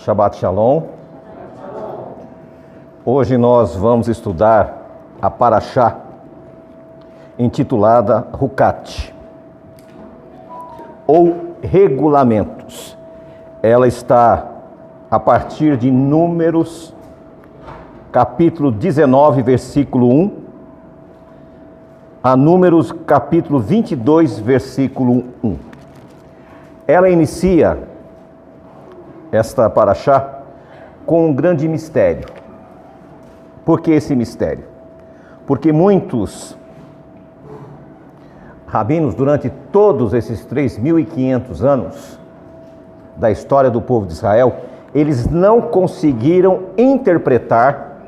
Shabbat Shalom. Hoje nós vamos estudar a Parashá intitulada Hukat, ou Regulamentos. Ela está a partir de Números, capítulo 19, versículo 1, a Números, capítulo 22, versículo 1. Ela inicia esta Parashá com um grande mistério. Por que esse mistério? Porque muitos rabinos, durante todos esses 3.500 anos da história do povo de Israel, eles não conseguiram interpretar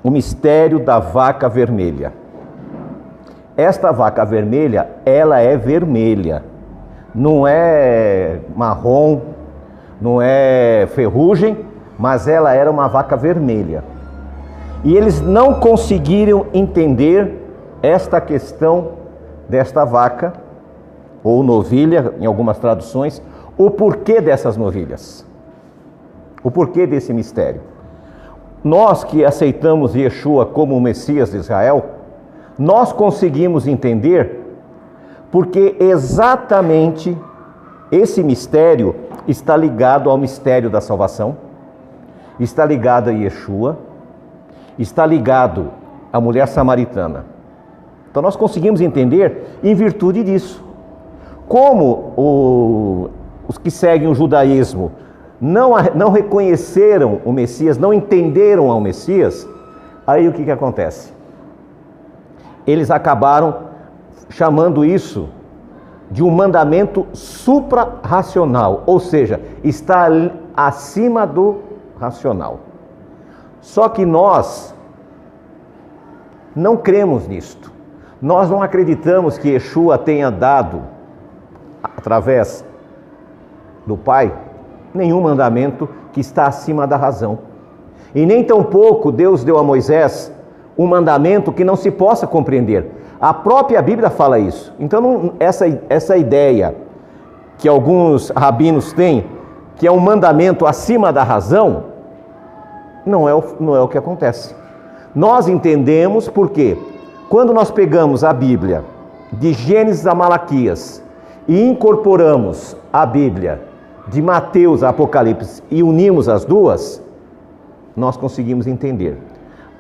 o mistério da vaca vermelha. Esta vaca vermelha, ela é vermelha, não é marrom, não é ferrugem, mas ela era uma vaca vermelha. E eles não conseguiram entender esta questão desta vaca, ou novilha, em algumas traduções, o porquê dessas novilhas, o porquê desse mistério. Nós que aceitamos Yeshua como o Messias de Israel, nós conseguimos entender porque exatamente esse mistério está ligado ao mistério da salvação, está ligado a Yeshua, está ligado à mulher samaritana. Então nós conseguimos entender em virtude disso. Como os que seguem o judaísmo não reconheceram o Messias, não entenderam ao Messias, aí o que acontece? Eles acabaram chamando isso de um mandamento supra-racional, ou seja, está acima do racional. Só que nós não cremos nisto. Nós não acreditamos que Yeshua tenha dado, através do Pai, nenhum mandamento que está acima da razão. E nem tampouco Deus deu a Moisés um mandamento que não se possa compreender. A própria Bíblia fala isso. Então essa ideia que alguns rabinos têm, que é um mandamento acima da razão, não é o que acontece. Nós entendemos porque quando nós pegamos a Bíblia de Gênesis a Malaquias e incorporamos a Bíblia de Mateus a Apocalipse e unimos as duas, nós conseguimos entender.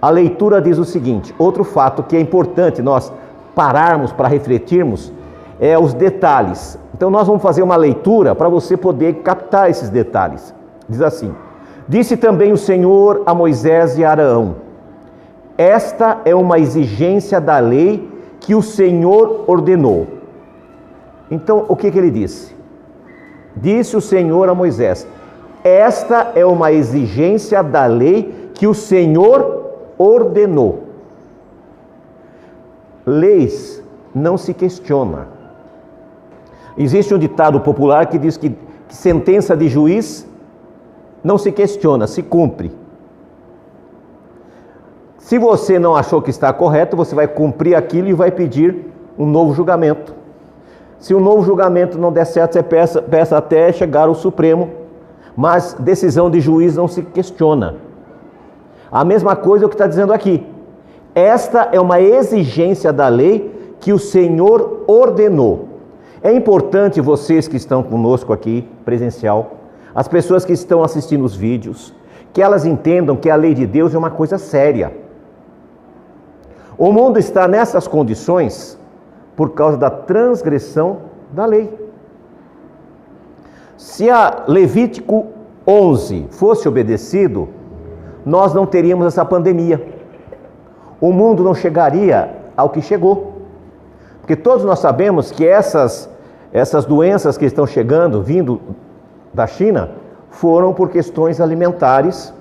A leitura diz o seguinte: outro fato que é importante nós pararmos para refletirmos é os detalhes. Então nós vamos fazer uma leitura para você poder captar esses detalhes. Diz assim: disse também o Senhor a Moisés e a Arão: esta é uma exigência da lei que o Senhor ordenou. Então o que ele disse? Disse o Senhor a Moisés: esta é uma exigência da lei que o Senhor ordenou. Leis não se questiona. Existe um ditado popular que diz que sentença de juiz não se questiona, se cumpre. Se você não achou que está correto, você vai cumprir aquilo e vai pedir um novo julgamento. Se o novo julgamento não der certo, você peça até chegar ao Supremo, mas decisão de juiz não se questiona. A mesma coisa é o que está dizendo aqui. Esta é uma exigência da lei que o Senhor ordenou. É importante vocês que estão conosco aqui, presencial, as pessoas que estão assistindo os vídeos, que elas entendam que a lei de Deus é uma coisa séria. O mundo está nessas condições por causa da transgressão da lei. Se a Levítico 11 fosse obedecido, nós não teríamos essa pandemia. O mundo não chegaria ao que chegou. Porque todos nós sabemos que essas doenças que estão chegando, vindo da China, foram por questões alimentares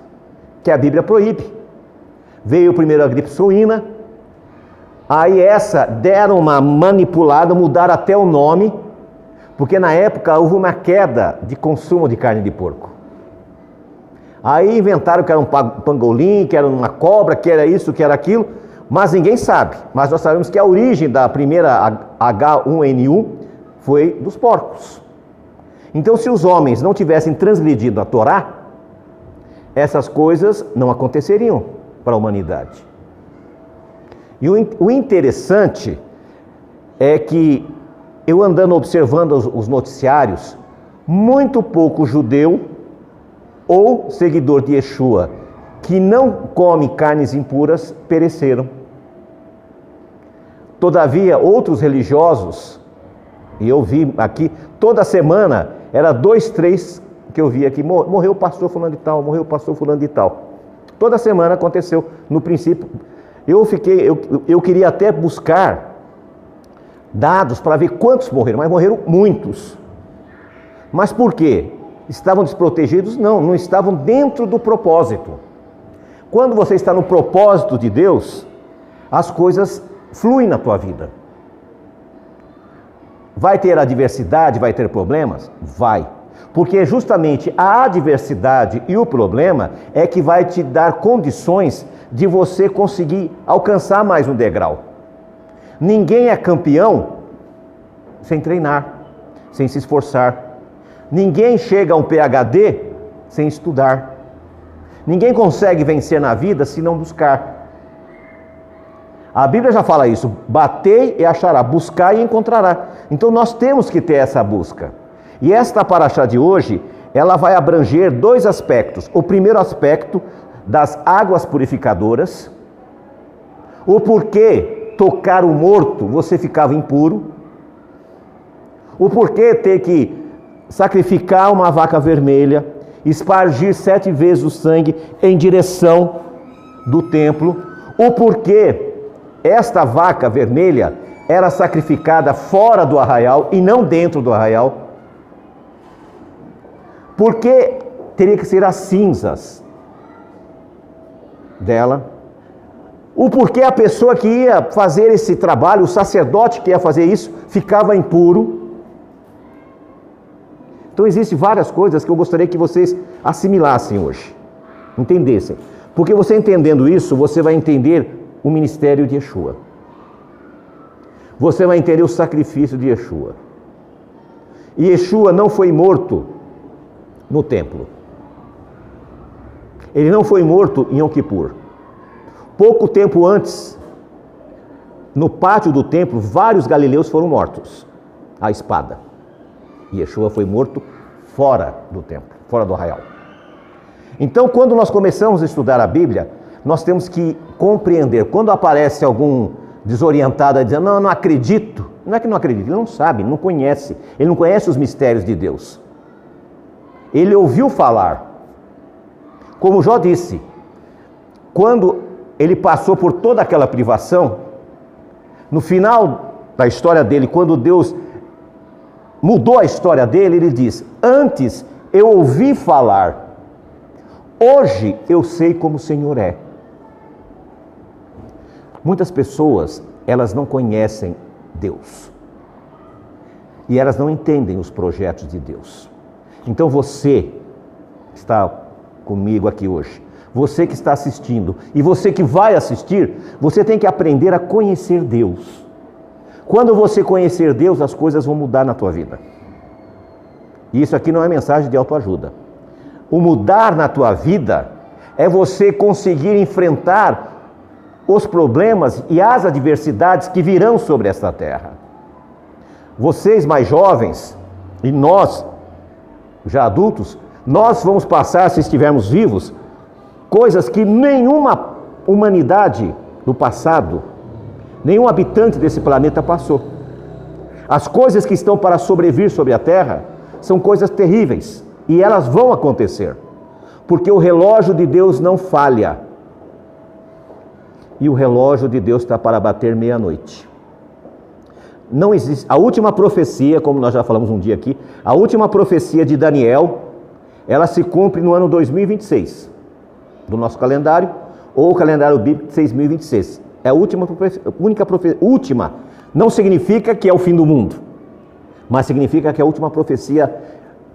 que a Bíblia proíbe. Veio primeiro a gripe suína, aí deram uma manipulada, mudaram até o nome, porque na época houve uma queda de consumo de carne de porco. Aí inventaram que era um pangolim, que era uma cobra, que era isso, que era aquilo, mas ninguém sabe. Mas nós sabemos que a origem da primeira H1N1 foi dos porcos. Então, se os homens não tivessem transgredido a Torá, essas coisas não aconteceriam para a humanidade. E o interessante é que eu andando observando os noticiários, muito pouco judeu ou seguidor de Yeshua que não come carnes impuras pereceram. Todavia, outros religiosos, e eu vi aqui, toda semana, era 2, 3 que eu vi aqui, morreu o pastor fulano de tal, morreu o pastor fulano de tal. Toda semana aconteceu, no princípio, eu queria até buscar dados para ver quantos morreram, mas morreram muitos. Mas por quê? Estavam desprotegidos? Não estavam dentro do propósito. Quando você está no propósito de Deus, as coisas fluem na tua vida. Vai ter adversidade, vai ter problemas? Vai. Porque justamente a adversidade e o problema é que vai te dar condições de você conseguir alcançar mais um degrau. Ninguém é campeão sem treinar, sem se esforçar. Ninguém chega a um PhD sem estudar. Ninguém consegue vencer na vida se não buscar. A Bíblia já fala isso, batei e achará, buscar e encontrará. Então nós temos que ter essa busca. E esta paraxá de hoje, ela vai abranger 2 aspectos. O primeiro aspecto das águas purificadoras, o porquê tocar o morto você ficava impuro, o porquê ter que sacrificar uma vaca vermelha, espargir 7 vezes o sangue em direção do templo, o porquê esta vaca vermelha era sacrificada fora do arraial e não dentro do arraial. Porque teria que ser as cinzas dela. O porquê a pessoa que ia fazer esse trabalho, o sacerdote que ia fazer isso, ficava impuro. Então existem várias coisas que eu gostaria que vocês assimilassem hoje, entendessem. Porque você entendendo isso, você vai entender o ministério de Yeshua. Você vai entender o sacrifício de Yeshua. E Yeshua não foi morto no templo. Ele não foi morto em Yom Kippur. Pouco tempo antes, no pátio do templo, vários galileus foram mortos à espada. E Yeshua foi morto fora do templo, fora do arraial. Então, quando nós começamos a estudar a Bíblia, nós temos que compreender. Quando aparece algum desorientado dizendo, não acredito. Não é que não acredita, ele não sabe, não conhece. Ele não conhece os mistérios de Deus. Ele ouviu falar. Como Jó disse, quando ele passou por toda aquela privação, no final da história dele, quando Deus mudou a história dele, ele diz, antes eu ouvi falar, hoje eu sei como o Senhor é. Muitas pessoas, elas não conhecem Deus. E elas não entendem os projetos de Deus. Então você está comigo aqui hoje, você que está assistindo e você que vai assistir, você tem que aprender a conhecer Deus. Quando você conhecer Deus, as coisas vão mudar na tua vida. E isso aqui não é mensagem de autoajuda. O mudar na tua vida é você conseguir enfrentar os problemas e as adversidades que virão sobre esta terra. Vocês mais jovens e nós, já adultos, nós vamos passar, se estivermos vivos, coisas que nenhuma humanidade do passado, nenhum habitante desse planeta passou. As coisas que estão para sobrevir sobre a terra são coisas terríveis e elas vão acontecer, porque o relógio de Deus não falha. E o relógio de Deus está para bater meia-noite. Não existe. A última profecia, como nós já falamos um dia aqui, a última profecia de Daniel, ela se cumpre no ano 2026, do nosso calendário, ou o calendário bíblico 6026. É a última profecia. Última não significa que é o fim do mundo, mas significa que é a última profecia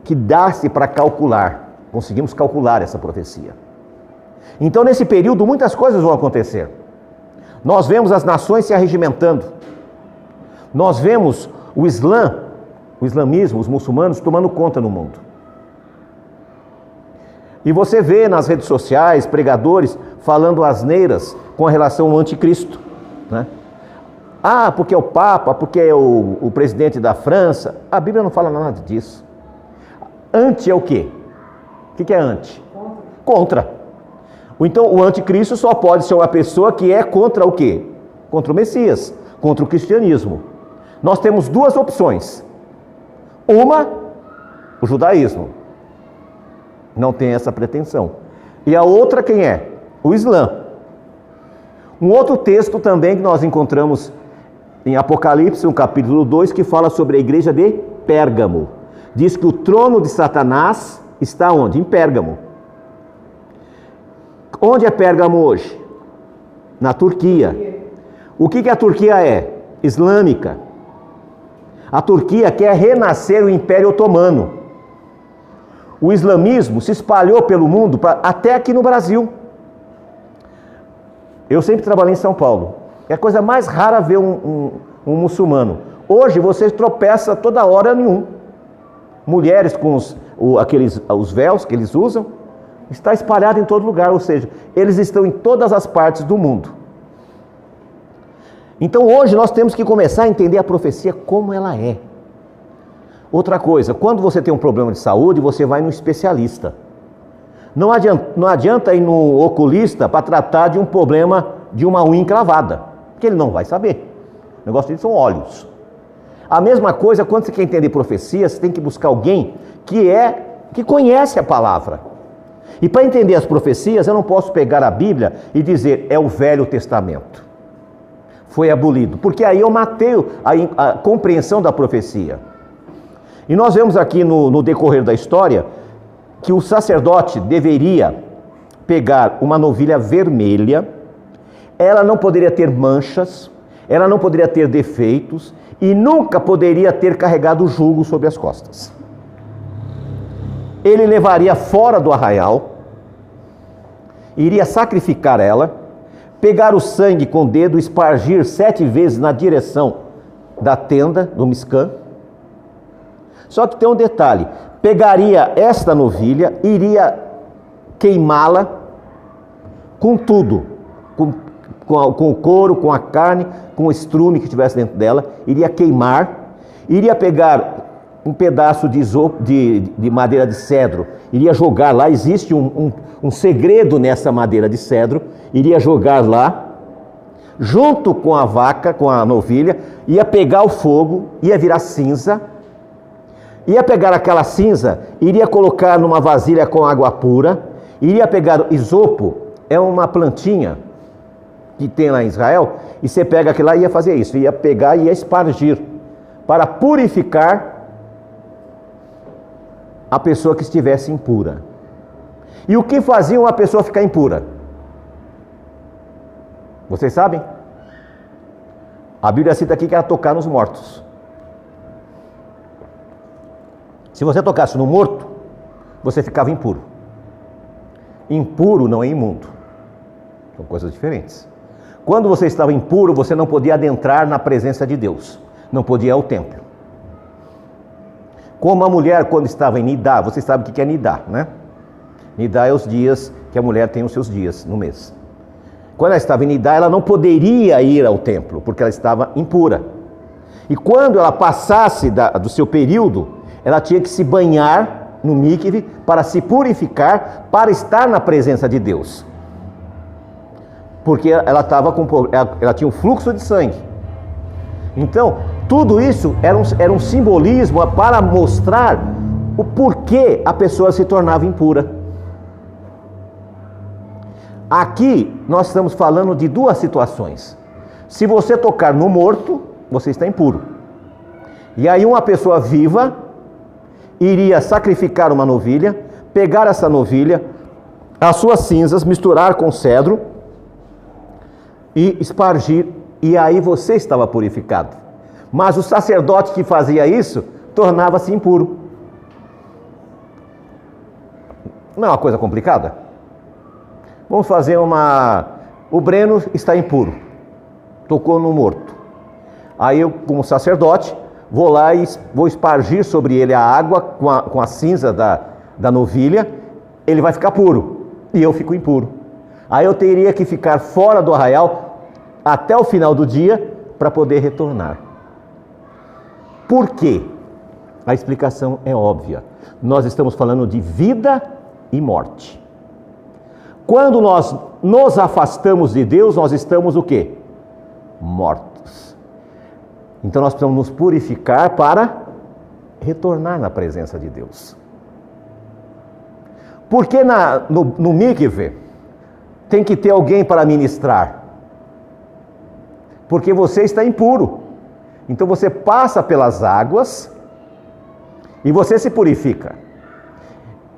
que dá-se para calcular. Conseguimos calcular essa profecia. Então, nesse período, muitas coisas vão acontecer. Nós vemos as nações se arregimentando. Nós vemos o Islã o islamismo, os muçulmanos tomando conta no mundo. E você vê nas redes sociais pregadores falando asneiras com relação ao anticristo, né? Ah, porque é o Papa, porque é o presidente da França. A Bíblia não fala nada disso. Anti é o quê? O que é anti? Contra. Então o anticristo só pode ser uma pessoa que é contra o quê? Contra o Messias, contra o cristianismo. Nós temos duas opções. Uma, o judaísmo. Não tem essa pretensão. E a outra quem é? O Islã. Um outro texto também que nós encontramos em Apocalipse, no capítulo 2, que fala sobre a igreja de Pérgamo. Diz que o trono de Satanás está onde? Em Pérgamo. Onde é Pérgamo hoje? Na Turquia. O que a Turquia é? Islâmica. A Turquia quer renascer o Império Otomano. O islamismo se espalhou pelo mundo, até aqui no Brasil. Eu sempre trabalhei em São Paulo. É a coisa mais rara ver um muçulmano. Hoje você tropeça toda hora em um. Mulheres com os véus que eles usam, está espalhado em todo lugar, ou seja, eles estão em todas as partes do mundo. Então hoje nós temos que começar a entender a profecia como ela é. Outra coisa, quando você tem um problema de saúde, você vai no especialista. Não adianta ir no oculista para tratar de um problema de uma unha encravada, porque ele não vai saber. O negócio dele são olhos. A mesma coisa, quando você quer entender profecia, você tem que buscar alguém que conhece a palavra. E para entender as profecias, eu não posso pegar a Bíblia e dizer, é o Velho Testamento. Foi abolido, porque aí eu matei a compreensão da profecia. E nós vemos aqui no decorrer da história, que o sacerdote deveria pegar uma novilha vermelha, ela não poderia ter manchas, ela não poderia ter defeitos e nunca poderia ter carregado jugo sobre as costas. Ele levaria fora do arraial, iria sacrificar ela, pegar o sangue com o dedo, espargir 7 vezes na direção da tenda do Miscã. Só que tem um detalhe, pegaria esta novilha, iria queimá-la com tudo, com o couro, com a carne, com o estrume que tivesse dentro dela, iria queimar, iria pegar um pedaço de madeira de cedro, iria jogar lá, existe um segredo nessa madeira de cedro, iria jogar lá, junto com a vaca, com a novilha, ia pegar o fogo, ia virar cinza, ia pegar aquela cinza, iria colocar numa vasilha com água pura, iria pegar isopo, é uma plantinha que tem lá em Israel, e você pega aquilo lá e ia fazer isso, ia pegar e ia espargir, para purificar a pessoa que estivesse impura. E o que fazia uma pessoa ficar impura? Vocês sabem? A Bíblia cita aqui que era tocar nos mortos. Se você tocasse no morto, você ficava impuro. Impuro não é imundo. São coisas diferentes. Quando você estava impuro, você não podia adentrar na presença de Deus. Não podia ir ao templo. Como a mulher quando estava em Nidá, você sabe o que é Nidá, né? Nidá é os dias que a mulher tem os seus dias no mês. Quando ela estava em Nidá, ela não poderia ir ao templo, porque ela estava impura. E quando ela passasse do seu período, ela tinha que se banhar no mikve para se purificar, para estar na presença de Deus. Porque ela tinha um fluxo de sangue. Então, tudo isso era um simbolismo para mostrar o porquê a pessoa se tornava impura. Aqui nós estamos falando de duas situações. Se você tocar no morto, você está impuro. E aí uma pessoa viva iria sacrificar uma novilha, pegar essa novilha, as suas cinzas, misturar com cedro e espargir, e aí você estava purificado. Mas o sacerdote que fazia isso tornava-se impuro. Não é uma coisa complicada? Vamos fazer o Breno está impuro, tocou no morto. Aí eu, como sacerdote, vou lá e vou espargir sobre ele a água com a cinza da novilha, ele vai ficar puro e eu fico impuro. Aí eu teria que ficar fora do arraial até o final do dia para poder retornar. Por quê? A explicação é óbvia. Nós estamos falando de vida e morte. Quando nós nos afastamos de Deus, nós estamos o quê? Mortos. Então nós precisamos nos purificar para retornar na presença de Deus. Porque no mikve tem que ter alguém para ministrar? Porque você está impuro. Então você passa pelas águas e você se purifica.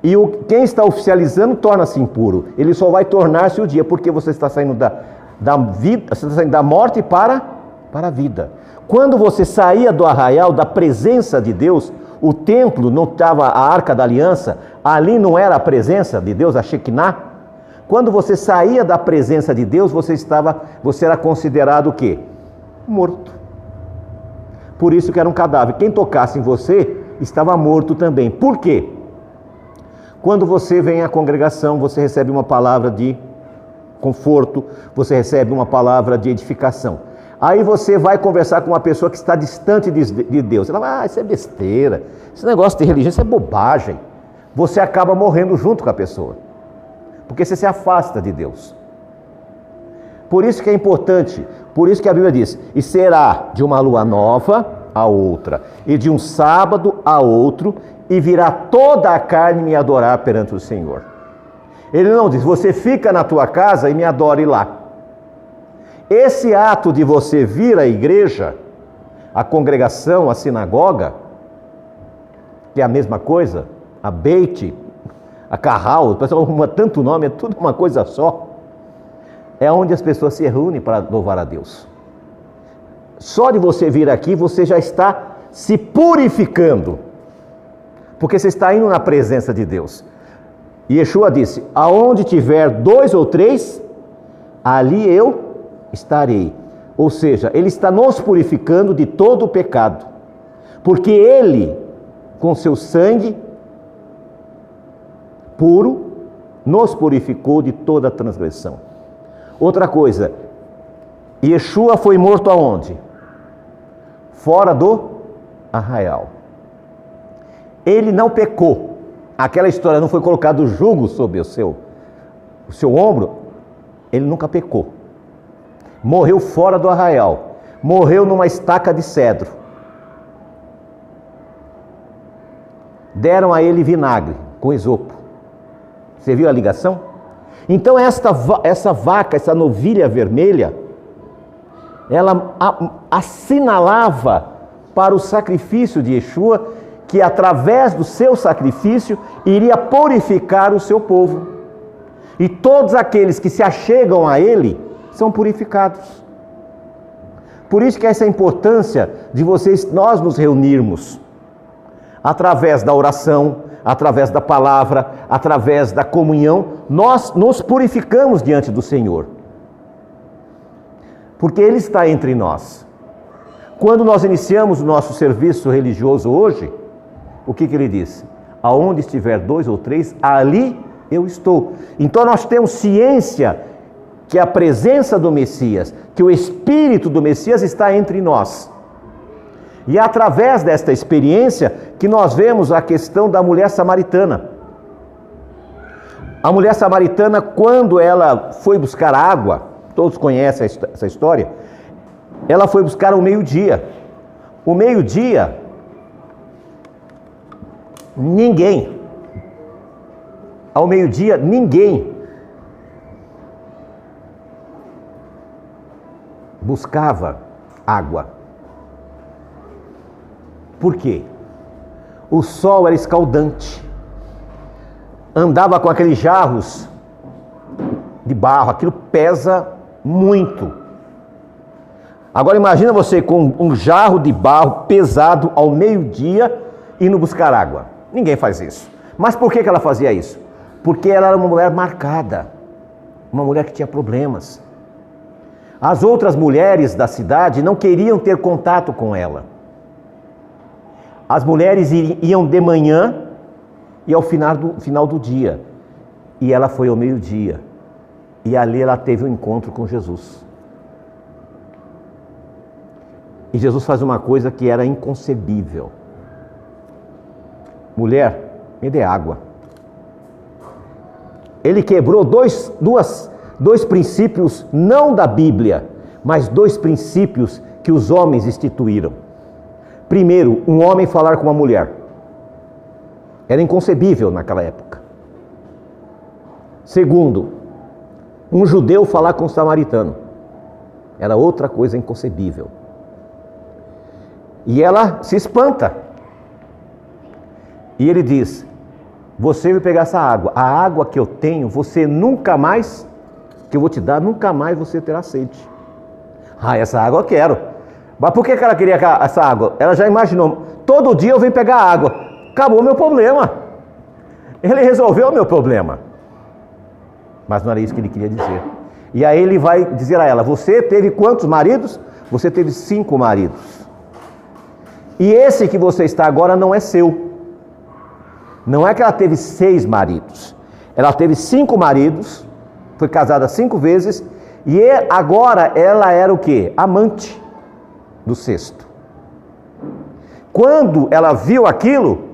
E quem está oficializando torna-se impuro. Ele só vai tornar-se o dia, porque você está saindo da vida, você está saindo da morte para a vida. Quando você saía do arraial, da presença de Deus, o templo não estava a Arca da Aliança, ali não era a presença de Deus, a Shekinah. Quando você saía da presença de Deus, você era considerado o quê? Morto. Por isso que era um cadáver. Quem tocasse em você estava morto também. Por quê? Quando você vem à congregação, você recebe uma palavra de conforto, você recebe uma palavra de edificação. Aí você vai conversar com uma pessoa que está distante de Deus. Ela vai, isso é besteira, esse negócio de religião, isso é bobagem. Você acaba morrendo junto com a pessoa, porque você se afasta de Deus. Por isso que é importante, por isso que a Bíblia diz, e será de uma lua nova a outra, e de um sábado a outro, e virá toda a carne me adorar perante o Senhor. Ele não diz, você fica na tua casa e me adore lá. Esse ato de você vir à igreja, a congregação, a sinagoga, que é a mesma coisa, a Beit, a Carral, o pessoal arruma tanto nome, é tudo uma coisa só. É onde as pessoas se reúnem para louvar a Deus. Só de você vir aqui, você já está se purificando, porque você está indo na presença de Deus. E Yeshua disse, aonde tiver 2 ou 3, ali eu estarei. Ou seja, Ele está nos purificando de todo o pecado, porque Ele, com seu sangue puro, nos purificou de toda transgressão. Outra coisa, Yeshua foi morto aonde? Fora do arraial. Ele não pecou. Aquela história, não foi colocado jugo sobre o seu ombro. Ele nunca pecou. Morreu fora do arraial. Morreu numa estaca de cedro. Deram a ele vinagre com esopo. Você viu a ligação? Então essa vaca, essa novilha vermelha, ela assinalava para o sacrifício de Yeshua, que através do seu sacrifício iria purificar o seu povo. E todos aqueles que se achegam a ele são purificados. Por isso que essa importância de nós nos reunirmos através da oração, através da palavra, através da comunhão, nós nos purificamos diante do Senhor. Porque Ele está entre nós. Quando nós iniciamos o nosso serviço religioso hoje, o que Ele disse? Aonde estiver 2 ou 3, ali eu estou. Então nós temos ciência que a presença do Messias, que o Espírito do Messias está entre nós. E é através desta experiência que nós vemos a questão da mulher samaritana. A mulher samaritana, quando ela foi buscar água, todos conhecem essa história, ela foi buscar ao meio-dia. O meio-dia, ninguém. Ao meio-dia, ninguém buscava água. Por quê? O sol era escaldante. Andava com aqueles jarros de barro, aquilo pesa muito. Agora imagina você com um jarro de barro pesado ao meio-dia indo buscar água. Ninguém faz isso. Mas por que ela fazia isso? Porque ela era uma mulher marcada, uma mulher que tinha problemas. As outras mulheres da cidade não queriam ter contato com ela. As mulheres iam de manhã e ao final do dia. E ela foi ao meio-dia. E ali ela teve um encontro com Jesus. E Jesus faz uma coisa que era inconcebível. Mulher, me dê água. Ele quebrou dois princípios, não da Bíblia, mas 2 princípios que os homens instituíram. Primeiro, um homem falar com uma mulher. Era inconcebível naquela época. Segundo, um judeu falar com um samaritano. Era outra coisa inconcebível. E ela se espanta. E ele diz: você vai pegar essa água. A água que eu tenho, você nunca mais, que eu vou te dar, nunca mais você terá sede. Essa água eu quero. Mas por que ela queria essa água? Ela já imaginou: todo dia eu venho pegar água. Acabou o meu problema. Ele resolveu o meu problema. Mas não era isso que ele queria dizer. E aí ele vai dizer a ela: você teve quantos maridos? Você teve 5 maridos. E esse que você está agora não é seu. Não é que ela teve 6 maridos. Ela teve 5 maridos, foi casada 5 vezes, e agora ela era o quê? Amante do 6º. Quando ela viu aquilo,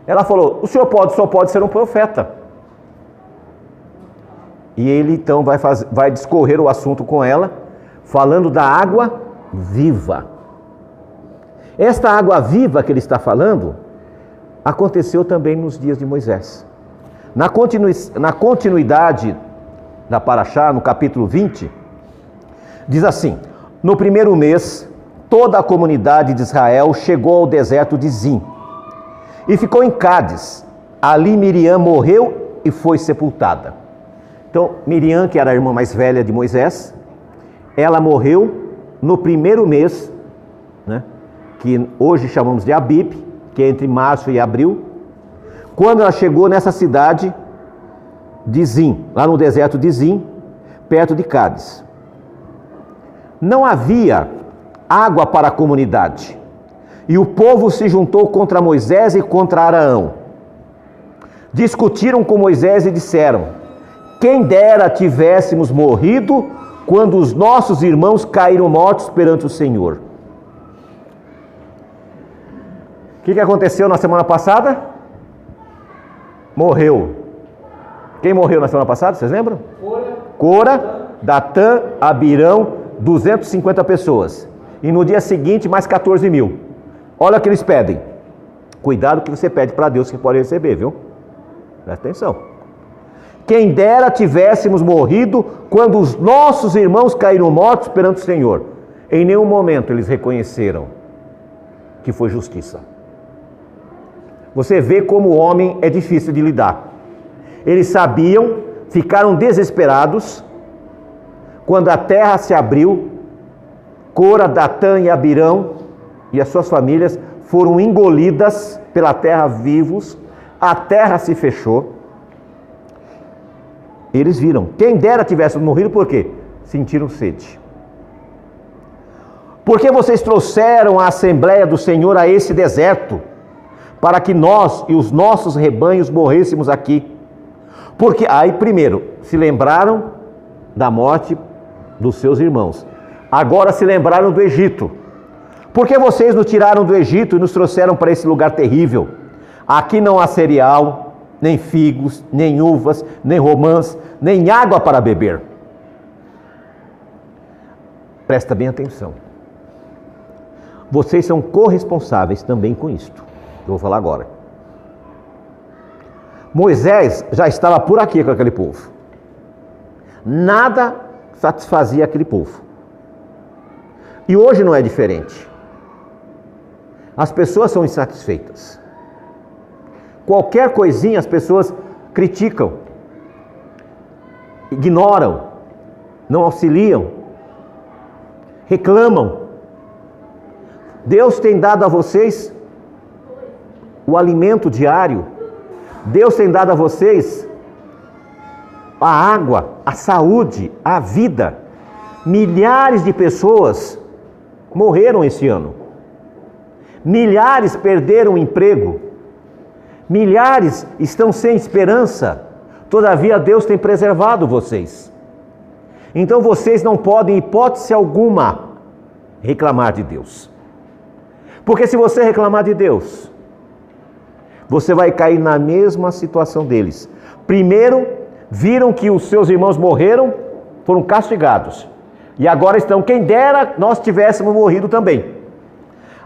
ela falou: o senhor só pode ser um profeta. E ele então vai discorrer o assunto com ela, falando da água viva. Esta água viva que ele está falando aconteceu também nos dias de Moisés. Na continuidade da Paraxá, no capítulo 20, diz assim: no primeiro mês, toda a comunidade de Israel chegou ao deserto de Zim e ficou em Cádiz. Ali Miriam morreu e foi sepultada. Então, Miriam, que era a irmã mais velha de Moisés, ela morreu no primeiro mês, né, que hoje chamamos de Abib, que é entre março e abril, quando ela chegou nessa cidade de Zim, lá no deserto de Zim, perto de Cádiz. Não havia água para a comunidade, e o povo se juntou contra Moisés e contra Arão. Discutiram com Moisés e disseram: quem dera tivéssemos morrido quando os nossos irmãos caíram mortos perante o Senhor. O que aconteceu na semana passada? Morreu. Quem morreu na semana passada, vocês lembram? Cora, Datã, Abirão, 250 pessoas. E no dia seguinte, mais 14 mil. Olha o que eles pedem. Cuidado que você pede para Deus que pode receber, viu? Presta atenção. Quem dera tivéssemos morrido quando os nossos irmãos caíram mortos perante o Senhor. Em nenhum momento eles reconheceram que foi justiça. Você vê como o homem é difícil de lidar. Eles sabiam, ficaram desesperados, quando a terra se abriu, Cora, Datã e Abirão e as suas famílias foram engolidas pela terra vivos, a terra se fechou. Eles viram, quem dera tivesse morrido, por quê? Sentiram sede. Porque vocês trouxeram a Assembleia do Senhor a esse deserto, para que nós e os nossos rebanhos morrêssemos aqui. Porque aí primeiro se lembraram da morte dos seus irmãos. Agora se lembraram do Egito. Por que vocês nos tiraram do Egito e nos trouxeram para esse lugar terrível? Aqui não há cereal, nem figos, nem uvas, nem romãs, nem água para beber. Presta bem atenção. Vocês são corresponsáveis também com isto. Eu vou falar agora. Moisés já estava por aqui com aquele povo. Nada satisfazia aquele povo. E hoje não é diferente. As pessoas são insatisfeitas. Qualquer coisinha as pessoas criticam, ignoram, não auxiliam, reclamam. Deus tem dado a vocês o alimento diário. Deus tem dado a vocês a água, a saúde, a vida. Milhares de pessoas morreram esse ano. Milhares perderam o emprego. Milhares estão sem esperança. Todavia Deus tem preservado vocês. Então vocês não podem, em hipótese alguma, reclamar de Deus. Porque se você reclamar de Deus, você vai cair na mesma situação deles. Primeiro, viram que os seus irmãos morreram, foram castigados. E agora estão, quem dera nós tivéssemos morrido também.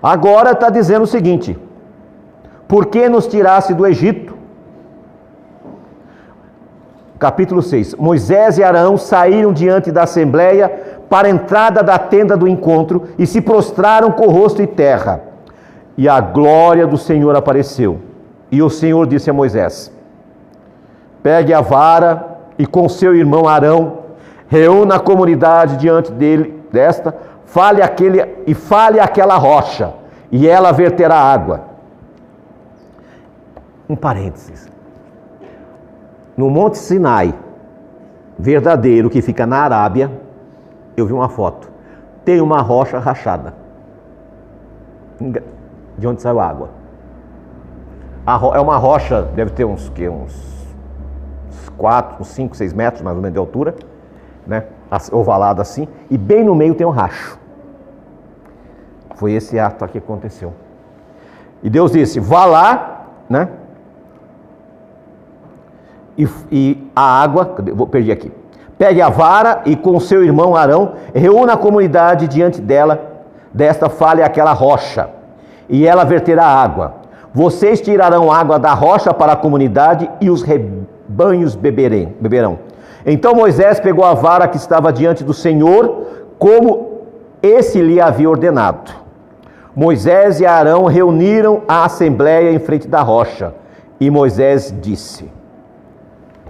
Agora está dizendo o seguinte: por que nos tirasse do Egito? Capítulo 6. Moisés e Arão saíram diante da assembleia para a entrada da tenda do encontro e se prostraram com o rosto em terra. E a glória do Senhor apareceu. E o Senhor disse a Moisés: pegue a vara e com seu irmão Arão, reúna a comunidade diante desta, fale aquela rocha, e ela verterá água. Um parênteses. No Monte Sinai, verdadeiro, que fica na Arábia, eu vi uma foto. Tem uma rocha rachada. De onde saiu a água? É uma rocha, deve ter uns 4, 5, 6 metros mais ou menos de altura, né? Ovalada assim, e bem no meio tem um racho. Foi esse ato aqui que aconteceu. E Deus disse: vá lá, né? E a água, perdi aqui. Pegue a vara e com seu irmão Arão, reúna a comunidade diante desta fale aquela rocha, e ela verterá água. Vocês tirarão água da rocha para a comunidade e os rebanhos beberão. Então Moisés pegou a vara que estava diante do Senhor, como esse lhe havia ordenado. Moisés e Arão reuniram a assembleia em frente da rocha, e Moisés disse: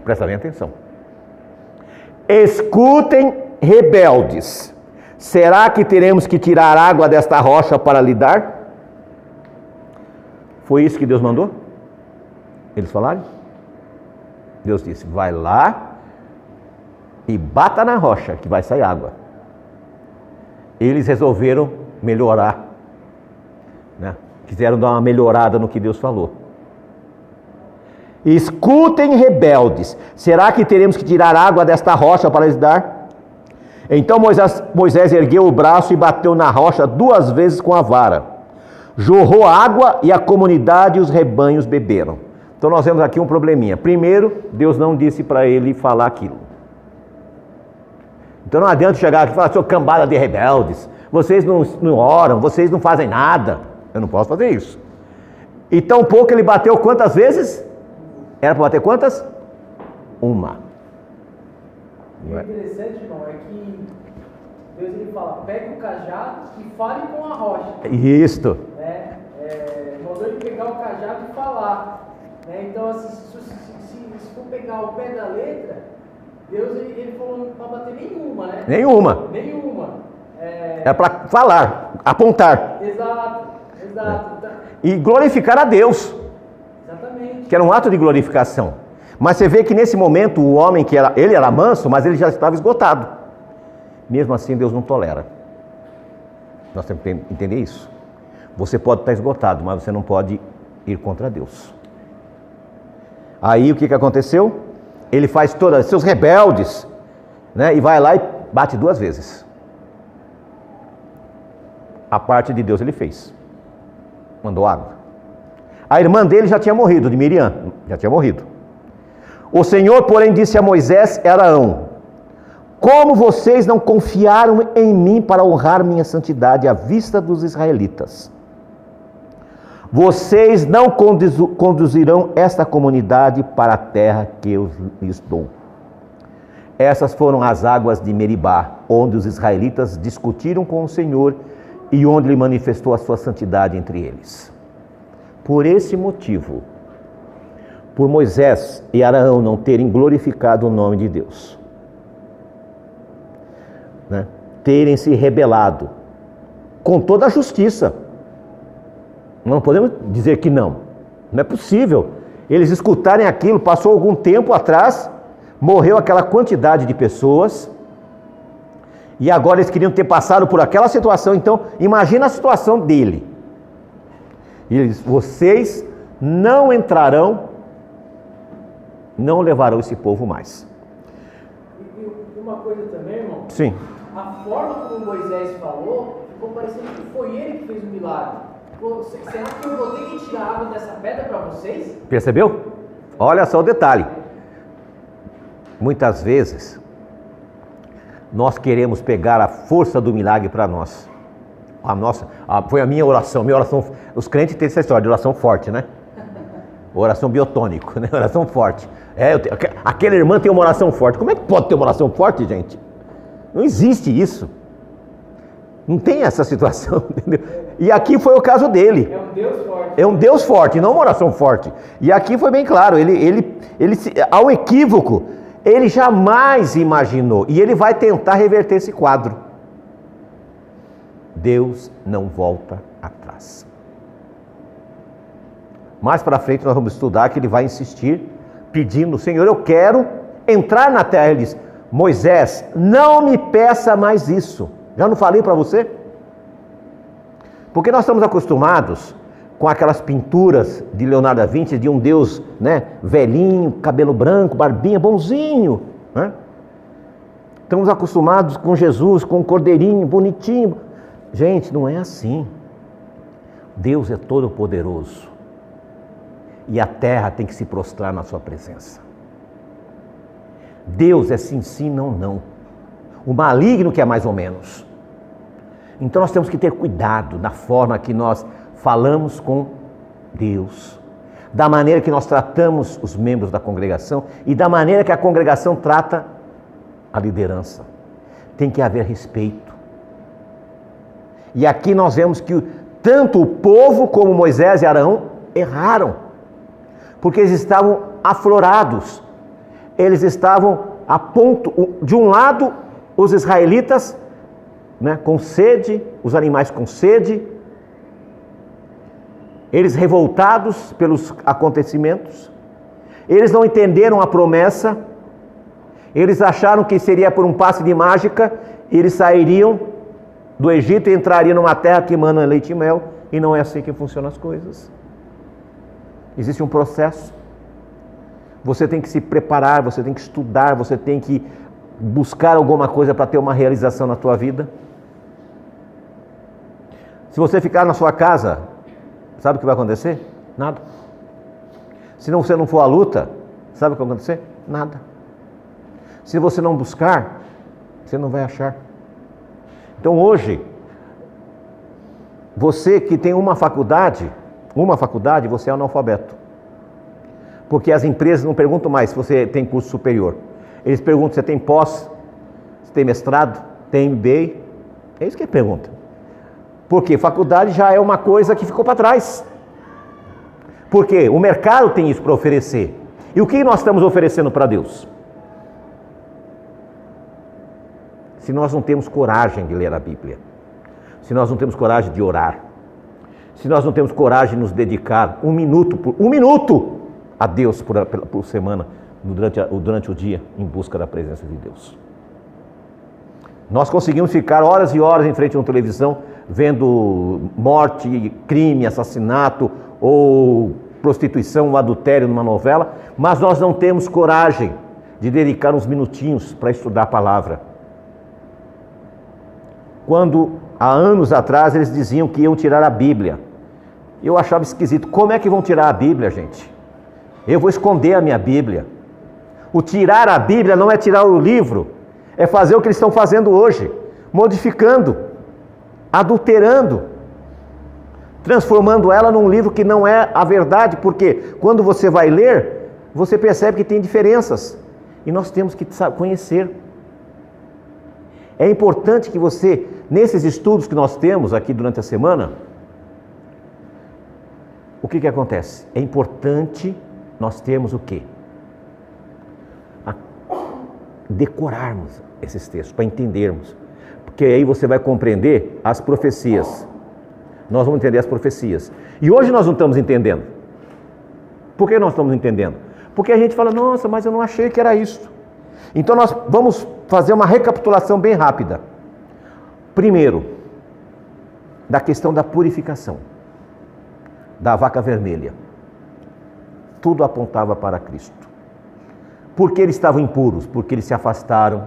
presta bem atenção. Escutem, rebeldes, será que teremos que tirar água desta rocha para lhe dar? Foi isso que Deus mandou? Eles falaram? Deus disse: vai lá e bata na rocha que vai sair água. Eles resolveram melhorar, né? Quiseram dar uma melhorada no que Deus falou. Escutem, rebeldes, será que teremos que tirar água desta rocha para lhes dar? Então Moisés ergueu o braço e bateu na rocha 2 vezes com a vara. Jorrou água e a comunidade e os rebanhos beberam. Então nós vemos aqui um probleminha. Primeiro, Deus não disse para ele falar aquilo. Então não adianta chegar aqui e falar: sou cambada de rebeldes, vocês não oram, vocês não fazem nada. Eu não posso fazer isso. E tão pouco ele bateu quantas vezes? Era para bater quantas? 1. O interessante, irmão, é que Deus ele fala: pegue o cajado e fale com a rocha. Isto. Né? Mandou ele pegar o cajado e falar. Né? Então, assim, se for pegar o pé da letra, Deus ele falou não para bater nenhuma, né? Nenhuma. É para falar, apontar. Exato. E glorificar a Deus. Exatamente. Que era um ato de glorificação. Mas você vê que nesse momento o homem ele era manso, mas ele já estava esgotado. Mesmo assim Deus não tolera. Nós temos que entender isso. Você pode estar esgotado, mas você não pode ir contra Deus. Aí o que aconteceu? Ele faz todos seus rebeldes, né? E vai lá e bate 2 vezes. A parte de Deus ele fez. Mandou água. A irmã dele já tinha morrido, de Miriam, já tinha morrido. O Senhor, porém, disse a Moisés e Arão: como vocês não confiaram em mim para honrar minha santidade à vista dos israelitas, vocês não conduzirão esta comunidade para a terra que eu lhes dou. Essas foram as águas de Meribá, onde os israelitas discutiram com o Senhor e onde ele manifestou a sua santidade entre eles. Por esse motivo, por Moisés e Arão não terem glorificado o nome de Deus, né? Terem se rebelado com toda a justiça, não podemos dizer que não é possível. Eles escutarem aquilo, passou algum tempo atrás, morreu aquela quantidade de pessoas, e agora eles queriam ter passado por aquela situação. Então imagina a situação dele, E ele diz: vocês não entrarão, não levarão esse povo mais. E uma coisa também, irmão. Sim. A forma como Moisés falou, ficou parecendo que foi ele que fez o milagre. Será que eu vou ter que tirar a água dessa pedra para vocês? Percebeu? Olha só o detalhe. Muitas vezes, nós queremos pegar a força do milagre para nós. Foi a minha oração. Os crentes têm essa história de oração forte, né? Oração biotônico, né? Oração forte. Aquela irmã tem uma oração forte. Como é que pode ter uma oração forte, gente? Não existe isso. Não tem essa situação, entendeu? E aqui foi o caso dele. É um Deus forte. É um Deus forte, não uma oração forte. E aqui foi bem claro, ao equívoco, ele jamais imaginou. E ele vai tentar reverter esse quadro. Deus não volta atrás. Mais para frente nós vamos estudar que ele vai insistir, pedindo: Senhor, eu quero entrar na terra. Ele diz: Moisés, não me peça mais isso. Já não falei para você? Porque nós estamos acostumados com aquelas pinturas de Leonardo da Vinci, de um Deus, né, velhinho, cabelo branco, barbinha, bonzinho, né? Estamos acostumados com Jesus, com um cordeirinho, bonitinho. Gente, não é assim. Deus é todo poderoso. E a terra tem que se prostrar na sua presença. Deus é sim, sim, não, não. O maligno que é mais ou menos. Então nós temos que ter cuidado da forma que nós falamos com Deus, da maneira que nós tratamos os membros da congregação e da maneira que a congregação trata a liderança. Tem que haver respeito. E aqui nós vemos que tanto o povo como Moisés e Arão erraram, porque eles estavam aflorados, eles estavam a ponto, de um lado, os israelitas, né, com sede, os animais com sede, eles revoltados pelos acontecimentos, eles não entenderam a promessa, eles acharam que seria por um passe de mágica, eles sairiam do Egito e entrariam numa terra que emana leite e mel, e não é assim que funcionam as coisas. Existe um processo. Você tem que se preparar, você tem que estudar, você tem que buscar alguma coisa para ter uma realização na tua vida. Se você ficar na sua casa, sabe o que vai acontecer? Nada. Se você não for à luta, sabe o que vai acontecer? Nada. Se você não buscar, você não vai achar. Então hoje, você que tem uma faculdade, você é analfabeto. Porque as empresas não perguntam mais se você tem curso superior. Eles perguntam se você tem pós, se tem mestrado, tem MBA. É isso que ele pergunta. Porque faculdade já é uma coisa que ficou para trás. Porque o mercado tem isso para oferecer. E o que nós estamos oferecendo para Deus? Se nós não temos coragem de ler a Bíblia, se nós não temos coragem de orar, se nós não temos coragem de nos dedicar um minuto a Deus por semana, durante o dia, em busca da presença de Deus. Nós conseguimos ficar horas e horas em frente a uma televisão, vendo morte, crime, assassinato, ou prostituição, ou adultério numa novela, mas nós não temos coragem de dedicar uns minutinhos para estudar a palavra. Quando, há anos atrás, eles diziam que iam tirar a Bíblia. Eu achava esquisito. Como é que vão tirar a Bíblia, gente? Eu vou esconder a minha Bíblia. O tirar a Bíblia não é tirar o livro, é fazer o que eles estão fazendo hoje, modificando, adulterando, transformando ela num livro que não é a verdade, porque quando você vai ler, você percebe que tem diferenças, e nós temos que conhecer. É importante que você, nesses estudos que nós temos aqui durante a semana, o que acontece? É importante nós termos o quê? Decorarmos esses textos, para entendermos. Porque aí você vai compreender as profecias. Nós vamos entender as profecias. E hoje nós não estamos entendendo. Por que nós estamos entendendo? Porque a gente fala: nossa, mas eu não achei que era isso. Então nós vamos fazer uma recapitulação bem rápida. Primeiro, da questão da purificação. da vaca vermelha. Tudo apontava para Cristo. Por que eles estavam impuros? Porque eles se afastaram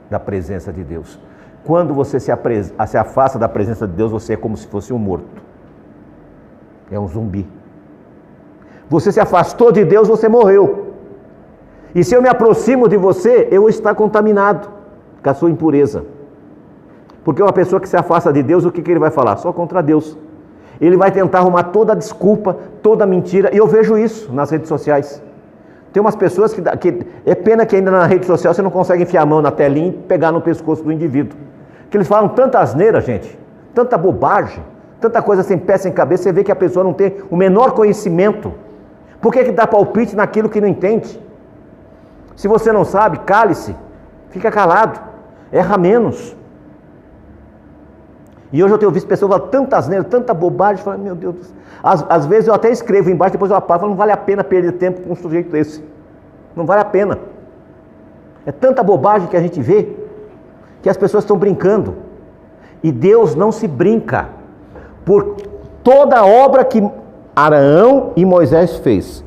da presença de Deus. Quando você se afasta da presença de Deus, você é como se fosse um morto. É um zumbi. Você se afastou de Deus, você morreu. E se eu me aproximo de você, eu vou estar contaminado com a sua impureza. Porque uma pessoa que se afasta de Deus, o que ele vai falar? Só contra Deus. Ele vai tentar arrumar toda a desculpa, toda a mentira, e eu vejo isso nas redes sociais. Tem umas pessoas que é pena que ainda na rede social você não consegue enfiar a mão na telinha e pegar no pescoço do indivíduo. Que eles falam tanta asneira, gente, tanta bobagem, tanta coisa sem pé, sem cabeça, você vê que a pessoa não tem o menor conhecimento. Por que dá palpite naquilo que não entende? Se você não sabe, cale-se, fica calado, erra menos. E hoje eu tenho visto pessoas falando tanta asneira, tanta bobagem, falando, meu Deus do céu. Às vezes eu até escrevo embaixo, depois eu apago, não vale a pena perder tempo com um sujeito desse. Não vale a pena. É tanta bobagem que a gente vê, que as pessoas estão brincando. E Deus não se brinca. Por toda a obra que Arão e Moisés fez,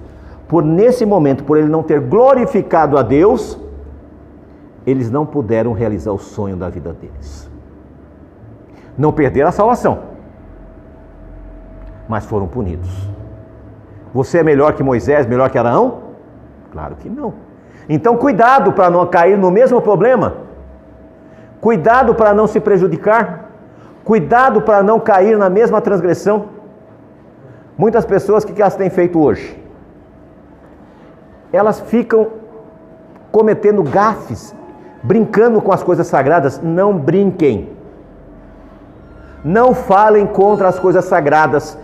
nesse momento, por ele não ter glorificado a Deus, eles não puderam realizar o sonho da vida deles. Não perderam a salvação, mas foram punidos. Você é melhor que Moisés, melhor que Arão? Claro que não. Então cuidado para não cair no mesmo problema. Cuidado para não se prejudicar. Cuidado para não cair na mesma transgressão. Muitas pessoas, o que elas têm feito hoje? Elas ficam cometendo gafes, brincando com as coisas sagradas. Não brinquem. Não falem contra as coisas sagradas.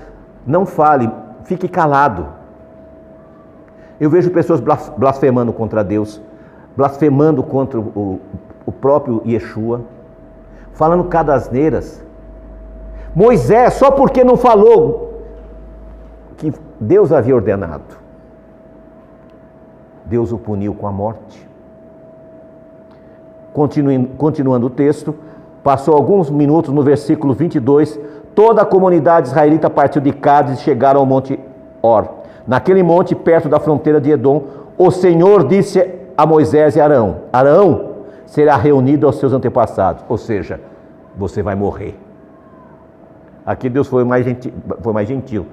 Não falem, fique calado. Eu vejo pessoas blasfemando contra Deus, blasfemando contra o próprio Yeshua, falando cada asneiras. Moisés, só porque não falou que Deus havia ordenado, Deus o puniu com a morte. Continuando o texto, passou alguns minutos, no versículo 22, toda a comunidade israelita partiu de Cádiz e chegaram ao monte Or. Naquele monte, perto da fronteira de Edom, o Senhor disse a Moisés e Arão: Arão será reunido aos seus antepassados, ou seja, você vai morrer. Aqui Deus foi mais gentil.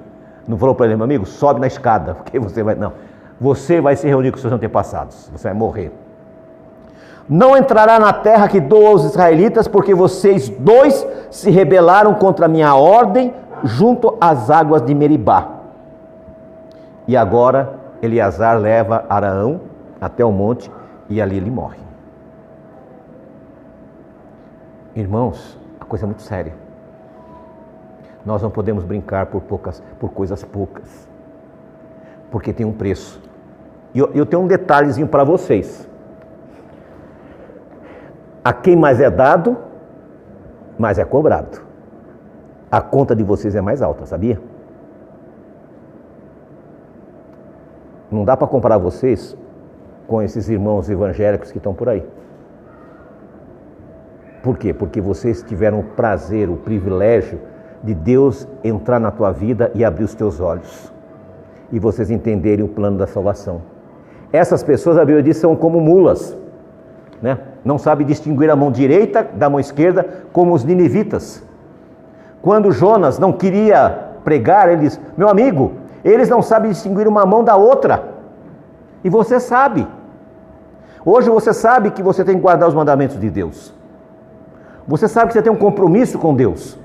Não falou para ele, meu amigo, sobe na escada, porque você vai... Não, você vai se reunir com seus antepassados, você vai morrer. Não entrará na terra que dou aos israelitas, porque vocês dois se rebelaram contra a minha ordem junto às águas de Meribá. E agora Eleazar leva Arão até o monte e ali ele morre. Irmãos, a coisa é muito séria. Nós não podemos brincar por coisas poucas, porque tem um preço. E eu tenho um detalhezinho para vocês. A quem mais é dado, mais é cobrado. A conta de vocês é mais alta, sabia? Não dá para comparar vocês com esses irmãos evangélicos que estão por aí. Por quê? Porque vocês tiveram o prazer, o privilégio de Deus entrar na tua vida e abrir os teus olhos. E vocês entenderem o plano da salvação. Essas pessoas, a Bíblia diz, são como mulas, né? Não sabe distinguir a mão direita da mão esquerda, como os ninivitas. Quando Jonas não queria pregar, ele diz, meu amigo, eles não sabem distinguir uma mão da outra. E você sabe. Hoje você sabe que você tem que guardar os mandamentos de Deus. Você sabe que você tem um compromisso com Deus.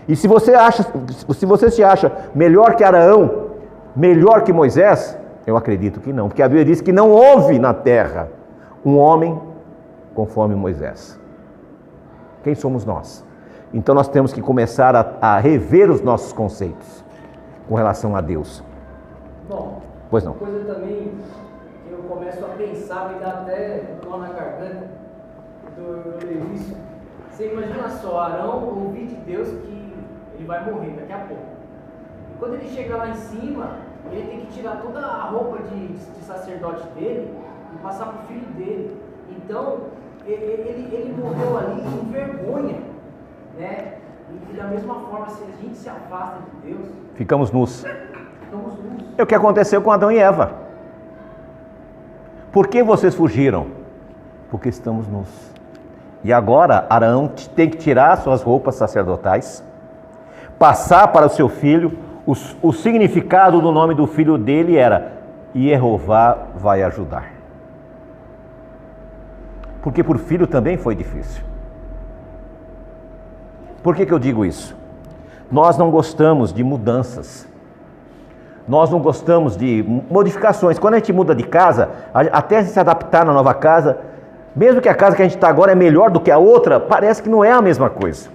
E se você se acha melhor que Arão, melhor que Moisés, eu acredito que não. Porque a Bíblia diz que não houve na terra um homem conforme Moisés. Quem somos nós? Então nós temos que começar a rever os nossos conceitos com relação a Deus. Bom, pois não. Uma coisa também que eu começo a pensar, me dá até nó na garganta do Levício. Você imagina só, Arão ouvir de Deus que ele vai morrer daqui a pouco. E quando ele chega lá em cima, ele tem que tirar toda a roupa de sacerdote dele e passar para o filho dele. Então, ele morreu ali em vergonha, né? E da mesma forma, se a gente se afasta de Deus, ficamos nus. ficamos nus. É o que aconteceu com Adão e Eva. Por que vocês fugiram? Porque estamos nus. E agora Arão tem que tirar suas roupas sacerdotais, passar para o seu filho. O significado do nome do filho dele era: Jeová vai ajudar. Porque por filho também foi difícil. Por que eu digo isso? Nós não gostamos de mudanças. Nós não gostamos de modificações. Quando a gente muda de casa, até se adaptar na nova casa, mesmo que a casa que a gente está agora é melhor do que a outra, parece que não é a mesma coisa.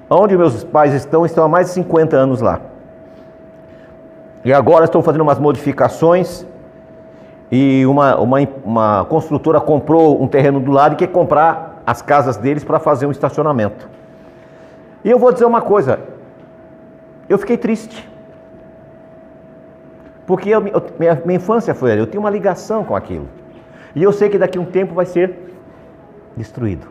Onde meus pais estão há mais de 50 anos lá. E agora estão fazendo umas modificações e uma construtora comprou um terreno do lado e quer comprar as casas deles para fazer um estacionamento. E eu vou dizer uma coisa, eu fiquei triste. Porque minha infância foi ali, eu tenho uma ligação com aquilo. E eu sei que daqui a um tempo vai ser destruído.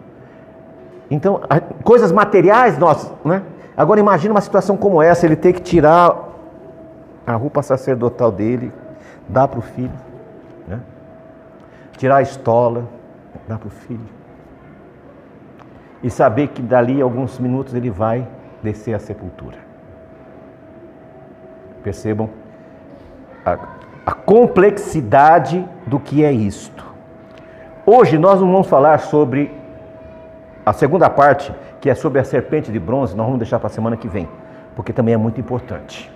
Então, coisas materiais, né? Agora imagine uma situação como essa, ele ter que tirar a roupa sacerdotal dele, dar para o filho, né? Tirar a estola, dar para o filho. E saber que dali a alguns minutos ele vai descer à sepultura. Percebam a complexidade do que é isto. Hoje nós não vamos falar sobre a segunda parte, que é sobre a serpente de bronze. Nós vamos deixar para a semana que vem, porque também é muito importante,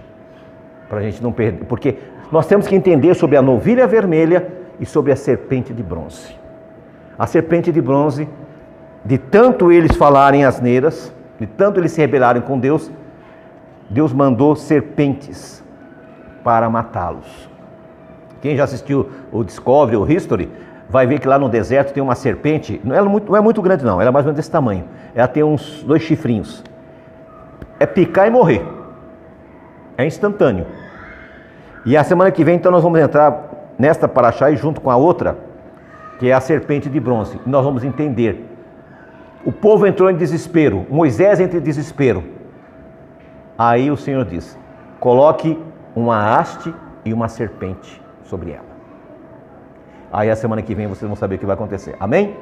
para a gente não perder, porque nós temos que entender sobre a novilha vermelha e sobre a serpente de bronze. A serpente de bronze, de tanto eles falarem asneiras, de tanto eles se rebelarem com Deus, Deus mandou serpentes para matá-los. Quem já assistiu o Discovery ou History, vai ver que lá no deserto tem uma serpente, não é muito grande não, ela é mais ou menos desse tamanho, ela tem uns 2 chifrinhos, é picar e morrer, é instantâneo. E a semana que vem então nós vamos entrar nesta paraxá e junto com a outra, que é a serpente de bronze, nós vamos entender. O povo entrou em desespero, Moisés entra em desespero, aí o Senhor diz: coloque uma haste e uma serpente sobre ela. Aí a semana que vem vocês vão saber o que vai acontecer. Amém?